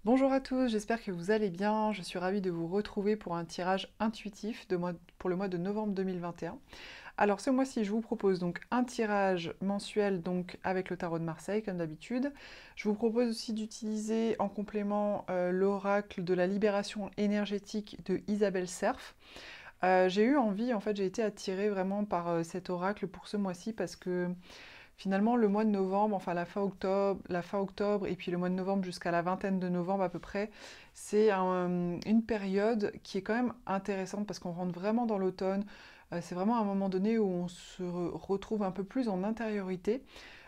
Bonjour à tous, j'espère que vous allez bien. Je suis ravie de vous retrouver pour un tirage intuitif pour le mois de novembre 2021. Alors ce mois-ci, je vous propose donc un tirage mensuel donc avec le tarot de Marseille comme d'habitude. Je vous propose aussi d'utiliser en complément l'oracle de la libération énergétique de Isabelle Serf. J'ai eu envie, en fait, j'ai été attirée vraiment par cet oracle pour ce mois-ci parce que finalement, le mois de novembre, enfin la fin octobre et puis le mois de novembre jusqu'à la vingtaine de novembre à peu près, c'est une période qui est quand même intéressante parce qu'on rentre vraiment dans l'automne. C'est vraiment un moment donné où on se retrouve un peu plus en intériorité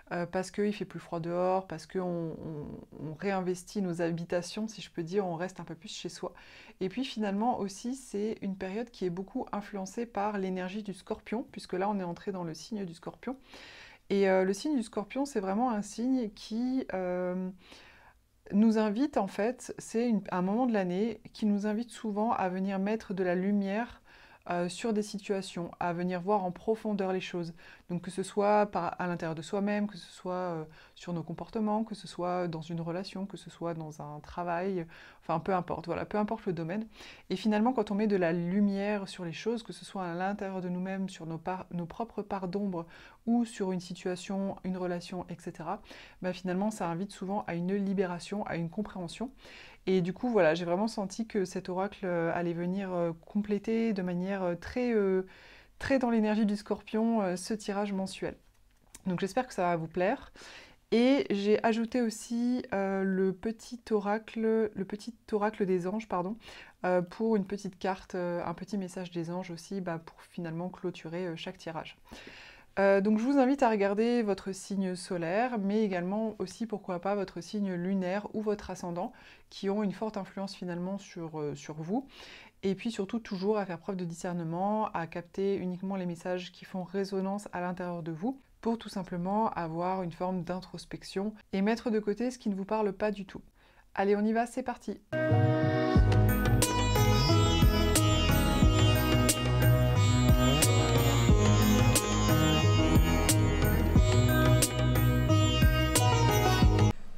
parce qu'il fait plus froid dehors, parce qu'on réinvestit nos habitations, si je peux dire, on reste un peu plus chez soi. Et puis finalement aussi, c'est une période qui est beaucoup influencée par l'énergie du scorpion, puisque là on est entré dans le signe du scorpion. Et le signe du scorpion, c'est vraiment un signe qui nous invite, en fait, c'est un moment de l'année qui nous invite souvent à venir mettre de la lumière sur des situations, à venir voir en profondeur les choses. Donc que ce soit à l'intérieur de soi-même, que ce soit sur nos comportements, que ce soit dans une relation, que ce soit dans un travail, enfin peu importe, voilà, peu importe le domaine. Et finalement, quand on met de la lumière sur les choses, que ce soit à l'intérieur de nous-mêmes, sur nos propres parts d'ombre ou sur une situation, une relation, etc., bah finalement, ça invite souvent à une libération, à une compréhension. Et du coup, voilà, j'ai vraiment senti que cet oracle allait venir compléter de manière très dans l'énergie du scorpion ce tirage mensuel. Donc j'espère que ça va vous plaire. Et j'ai ajouté aussi le petit oracle des anges, pardon, pour une petite carte, un petit message des anges aussi, bah, pour finalement clôturer chaque tirage. Donc je vous invite à regarder votre signe solaire, mais également aussi pourquoi pas votre signe lunaire ou votre ascendant, qui ont une forte influence finalement sur vous. Et puis surtout toujours à faire preuve de discernement, à capter uniquement les messages qui font résonance à l'intérieur de vous, pour tout simplement avoir une forme d'introspection et mettre de côté ce qui ne vous parle pas du tout. Allez, on y va, c'est parti!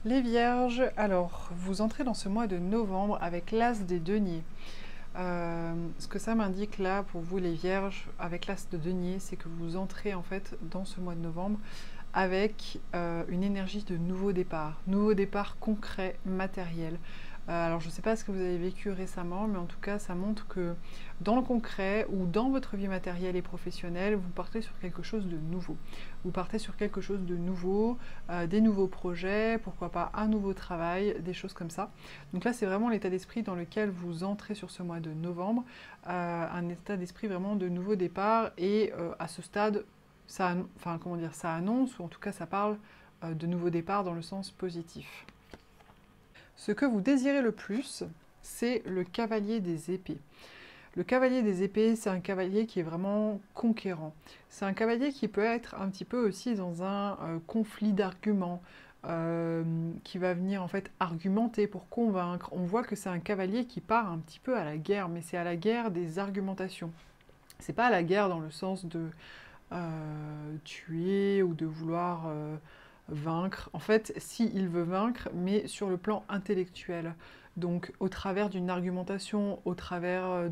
Les Vierges, alors vous entrez dans ce mois de novembre avec l'As des deniers. Ce que ça m'indique là pour vous les Vierges avec l'As de denier, c'est que vous entrez en fait dans ce mois de novembre avec une énergie de nouveau départ concret, matériel. Alors je ne sais pas ce que vous avez vécu récemment, mais en tout cas ça montre que dans le concret ou dans votre vie matérielle et professionnelle, vous partez sur quelque chose de nouveau. Vous partez sur quelque chose de nouveau, des nouveaux projets, pourquoi pas un nouveau travail, des choses comme ça. Donc là c'est vraiment l'état d'esprit dans lequel vous entrez sur ce mois de novembre, un état d'esprit vraiment de nouveau départ et à ce stade, ça, enfin, comment dire, ça annonce, ou en tout cas ça parle de nouveau départ dans le sens positif. Ce que vous désirez le plus, c'est le cavalier des épées. Le cavalier des épées, c'est un cavalier qui est vraiment conquérant. C'est un cavalier qui peut être un petit peu aussi dans un conflit d'arguments, qui va venir en fait argumenter pour convaincre. On voit que c'est un cavalier qui part un petit peu à la guerre, mais c'est à la guerre des argumentations. C'est pas à la guerre dans le sens de tuer ou de vouloir vaincre. En fait, si il veut vaincre, mais sur le plan intellectuel. Donc au travers d'une argumentation, au travers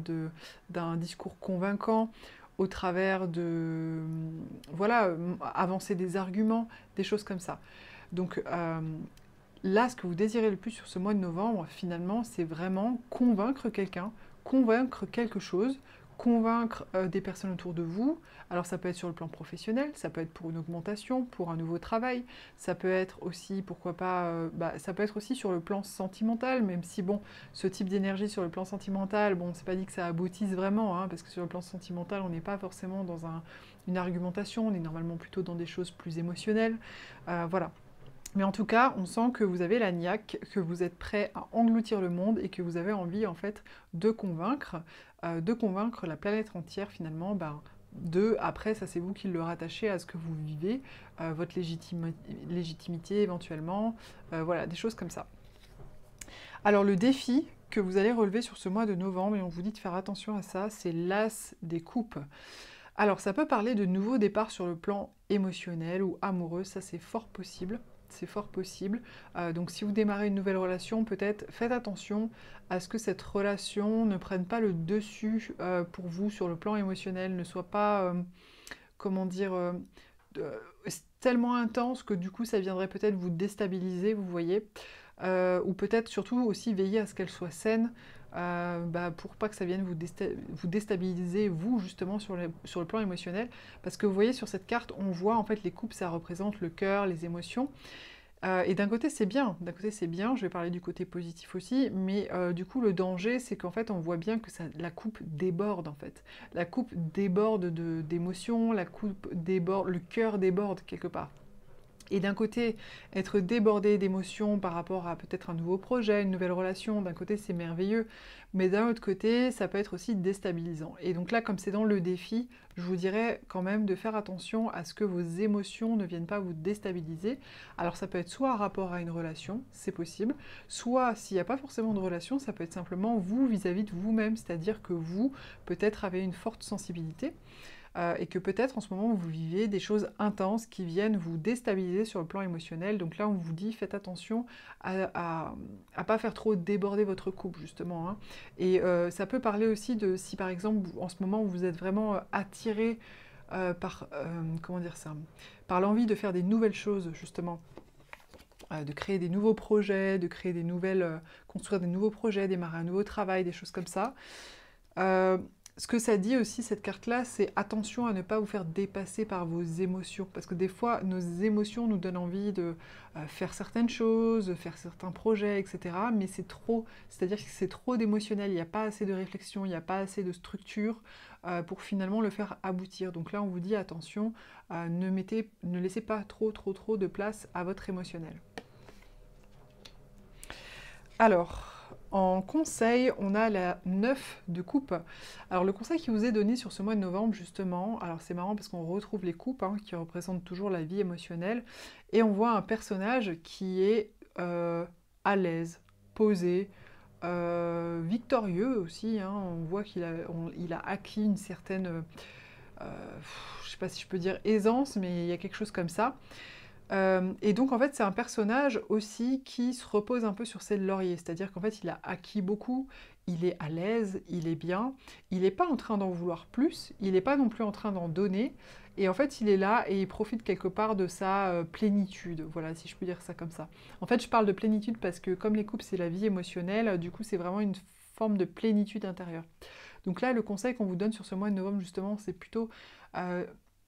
d'un discours convaincant, au travers de voilà, avancer des arguments, des choses comme ça. Donc là, ce que vous désirez le plus sur ce mois de novembre, finalement, c'est vraiment convaincre quelqu'un, convaincre quelque chose, convaincre des personnes autour de vous. Alors ça peut être sur le plan professionnel, ça peut être pour une augmentation, pour un nouveau travail, ça peut être aussi, pourquoi pas, ça peut être aussi sur le plan sentimental, même si bon, ce type d'énergie sur le plan sentimental, bon, c'est pas dit que ça aboutisse vraiment, hein, parce que sur le plan sentimental, on n'est pas forcément dans une argumentation, on est normalement plutôt dans des choses plus émotionnelles, voilà. Mais en tout cas, on sent que vous avez la niaque, que vous êtes prêt à engloutir le monde et que vous avez envie en fait de convaincre la planète entière finalement. Après, ça c'est vous qui le rattachez à ce que vous vivez, votre légitimité éventuellement, voilà, des choses comme ça. Alors le défi que vous allez relever sur ce mois de novembre, et on vous dit de faire attention à ça, c'est l'As des coupes. Alors ça peut parler de nouveaux départs sur le plan émotionnel ou amoureux, ça c'est fort possible. c'est fort possible. Donc si vous démarrez une nouvelle relation, peut-être faites attention à ce que cette relation ne prenne pas le dessus pour vous sur le plan émotionnel, ne soit pas, comment dire, tellement intense que du coup ça viendrait peut-être vous déstabiliser, vous voyez. Ou peut-être surtout aussi veiller à ce qu'elle soit saine, pour pas que ça vienne vous déstabiliser, vous, justement, sur le plan émotionnel. Parce que vous voyez, sur cette carte, on voit, en fait, les coupes, ça représente le cœur, les émotions. Et d'un côté c'est bien, je vais parler du côté positif aussi, mais du coup le danger c'est qu'en fait on voit bien que la coupe déborde en fait. La coupe déborde d'émotions, la coupe déborde, le cœur déborde quelque part. Et d'un côté, être débordé d'émotions par rapport à peut-être un nouveau projet, une nouvelle relation, d'un côté c'est merveilleux, mais d'un autre côté ça peut être aussi déstabilisant. Et donc là, comme c'est dans le défi, je vous dirais quand même de faire attention à ce que vos émotions ne viennent pas vous déstabiliser. Alors ça peut être soit un rapport à une relation, c'est possible, soit s'il n'y a pas forcément de relation, ça peut être simplement vous vis-à-vis de vous-même, c'est-à-dire que vous, peut-être, avez une forte sensibilité. Et que peut-être en ce moment vous vivez des choses intenses qui viennent vous déstabiliser sur le plan émotionnel. Donc là on vous dit faites attention à pas faire trop déborder votre couple justement. Hein. Et ça peut parler aussi de si par exemple en ce moment vous êtes vraiment attiré par comment dire ça, par l'envie de faire des nouvelles choses justement. De créer des nouveaux projets, de créer des nouvelles, construire des nouveaux projets, démarrer un nouveau travail, des choses comme ça. Ce que ça dit aussi, cette carte-là, c'est attention à ne pas vous faire dépasser par vos émotions. Parce que des fois, nos émotions nous donnent envie de faire certaines choses, de faire certains projets, etc. Mais c'est trop, c'est-à-dire que c'est trop d'émotionnel, il n'y a pas assez de réflexion, il n'y a pas assez de structure pour finalement le faire aboutir. Donc là, on vous dit attention, ne laissez pas trop de place à votre émotionnel. Alors, en conseil, on a la 9 de coupe. Alors le conseil qui vous est donné sur ce mois de novembre, justement, alors c'est marrant parce qu'on retrouve les coupes hein, qui représentent toujours la vie émotionnelle, et on voit un personnage qui est à l'aise, posé, victorieux aussi, hein. On voit il a acquis une certaine, je ne sais pas si je peux dire aisance, mais il y a quelque chose comme ça. Et donc en fait c'est un personnage aussi qui se repose un peu sur ses lauriers, c'est-à-dire qu'en fait il a acquis beaucoup, il est à l'aise, il est bien, il n'est pas en train d'en vouloir plus, il n'est pas non plus en train d'en donner, et en fait il est là et il profite quelque part de sa plénitude, voilà si je peux dire ça comme ça. En fait je parle de plénitude parce que comme les couples c'est la vie émotionnelle, du coup c'est vraiment une forme de plénitude intérieure. Donc là le conseil qu'on vous donne sur ce mois de novembre justement c'est plutôt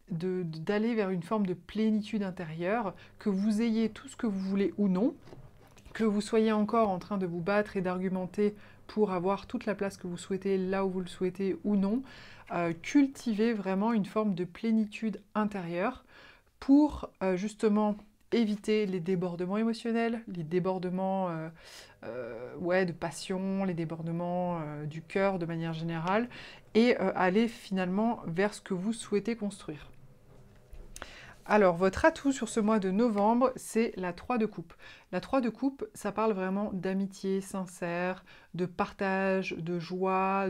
d'aller vers une forme de plénitude intérieure, que vous ayez tout ce que vous voulez ou non, que vous soyez encore en train de vous battre et d'argumenter pour avoir toute la place que vous souhaitez, là où vous le souhaitez ou non, cultivez vraiment une forme de plénitude intérieure pour justement éviter les débordements émotionnels, les débordements ouais, de passion, les débordements du cœur de manière générale, et aller finalement vers ce que vous souhaitez construire. Alors, votre atout sur ce mois de novembre, c'est la 3 de coupe. La 3 de coupe, ça parle vraiment d'amitié sincère, de partage, de joie,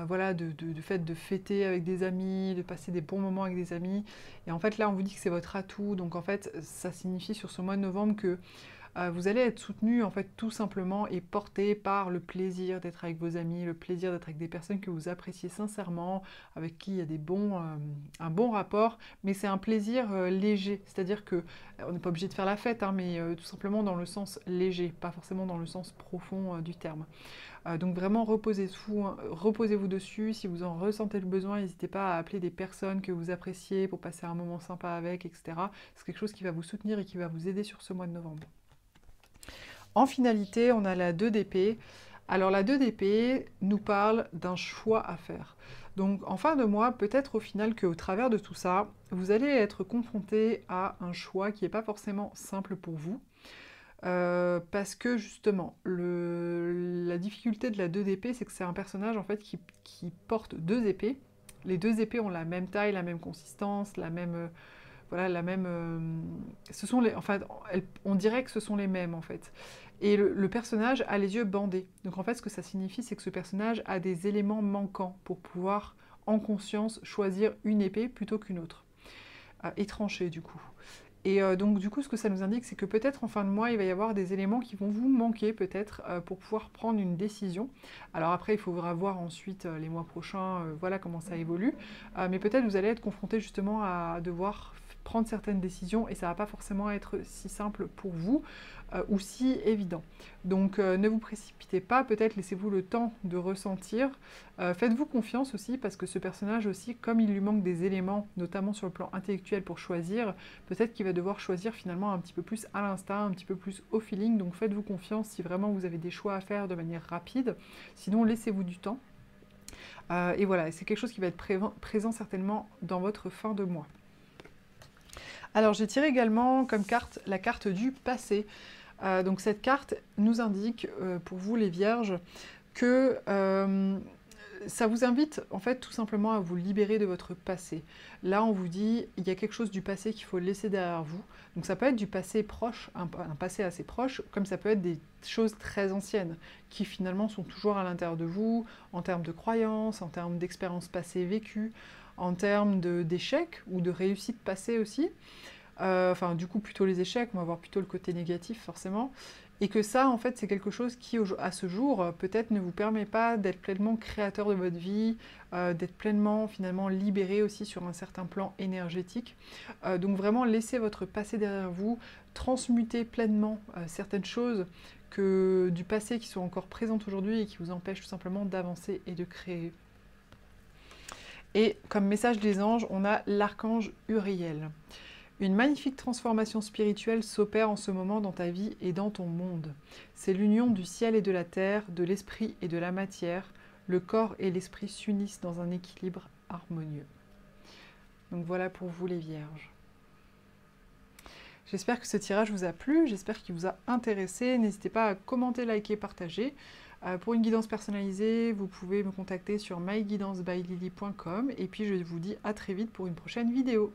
voilà, de fait de fêter avec des amis, de passer des bons moments avec des amis. Et en fait, là, on vous dit que c'est votre atout. Donc, en fait, ça signifie sur ce mois de novembre que vous allez être soutenu en fait tout simplement et porté par le plaisir d'être avec vos amis, le plaisir d'être avec des personnes que vous appréciez sincèrement, avec qui il y a un bon rapport, mais c'est un plaisir léger, c'est-à-dire que on n'est pas obligé de faire la fête, hein, mais tout simplement dans le sens léger, pas forcément dans le sens profond du terme. Donc vraiment reposez-vous dessus, si vous en ressentez le besoin, n'hésitez pas à appeler des personnes que vous appréciez pour passer un moment sympa avec, etc. C'est quelque chose qui va vous soutenir et qui va vous aider sur ce mois de novembre. En finalité, on a la 2 d'épée. Alors la 2 d'épée nous parle d'un choix à faire. Donc en fin de mois, peut-être au final qu'au travers de tout ça, vous allez être confronté à un choix qui n'est pas forcément simple pour vous. Parce que justement, la difficulté de la 2 d'épée, c'est que c'est un personnage en fait qui porte 2 épées. Les 2 épées ont la même taille, la même consistance, la même... voilà, la même... on dirait que ce sont les mêmes en fait. Et le personnage a les yeux bandés. Donc en fait, ce que ça signifie, c'est que ce personnage a des éléments manquants pour pouvoir, en conscience, choisir une épée plutôt qu'une autre. Et trancher du coup. Et donc du coup, ce que ça nous indique, c'est que peut-être en fin de mois, il va y avoir des éléments qui vont vous manquer peut-être pour pouvoir prendre une décision. Alors après, il faudra voir ensuite les mois prochains, voilà comment ça évolue. Mais peut-être vous allez être confronté justement à devoir prendre certaines décisions et ça va pas forcément être si simple pour vous ou si évident. Donc ne vous précipitez pas, peut-être laissez-vous le temps de ressentir. Faites-vous confiance aussi parce que ce personnage aussi, comme il lui manque des éléments, notamment sur le plan intellectuel pour choisir, peut-être qu'il va devoir choisir finalement un petit peu plus à l'instinct, un petit peu plus au feeling. Donc faites-vous confiance si vraiment vous avez des choix à faire de manière rapide. Sinon laissez-vous du temps. Et voilà, c'est quelque chose qui va être présent certainement dans votre fin de mois. Alors j'ai tiré également comme carte la carte du passé. Donc cette carte nous indique, pour vous les vierges, que ça vous invite en fait tout simplement à vous libérer de votre passé. Là on vous dit, il y a quelque chose du passé qu'il faut laisser derrière vous. Donc ça peut être du passé proche, un passé assez proche, comme ça peut être des choses très anciennes, qui finalement sont toujours à l'intérieur de vous, en termes de croyances, en termes d'expériences passées vécues, en termes d'échecs ou de réussites passées aussi. Enfin du coup plutôt les échecs, on va voir plutôt le côté négatif forcément, et que ça en fait c'est quelque chose qui à ce jour peut-être ne vous permet pas d'être pleinement créateur de votre vie, d'être pleinement finalement libéré aussi sur un certain plan énergétique. Donc vraiment laissez votre passé derrière vous, transmutez pleinement certaines choses du passé qui sont encore présentes aujourd'hui et qui vous empêchent tout simplement d'avancer et de créer. Et comme message des anges, on a l'archange Uriel. Une magnifique transformation spirituelle s'opère en ce moment dans ta vie et dans ton monde. C'est l'union du ciel et de la terre, de l'esprit et de la matière. Le corps et l'esprit s'unissent dans un équilibre harmonieux. Donc voilà pour vous les vierges. J'espère que ce tirage vous a plu, j'espère qu'il vous a intéressé. N'hésitez pas à commenter, liker, partager. Pour une guidance personnalisée, vous pouvez me contacter sur myguidancebyLily.com et puis je vous dis à très vite pour une prochaine vidéo.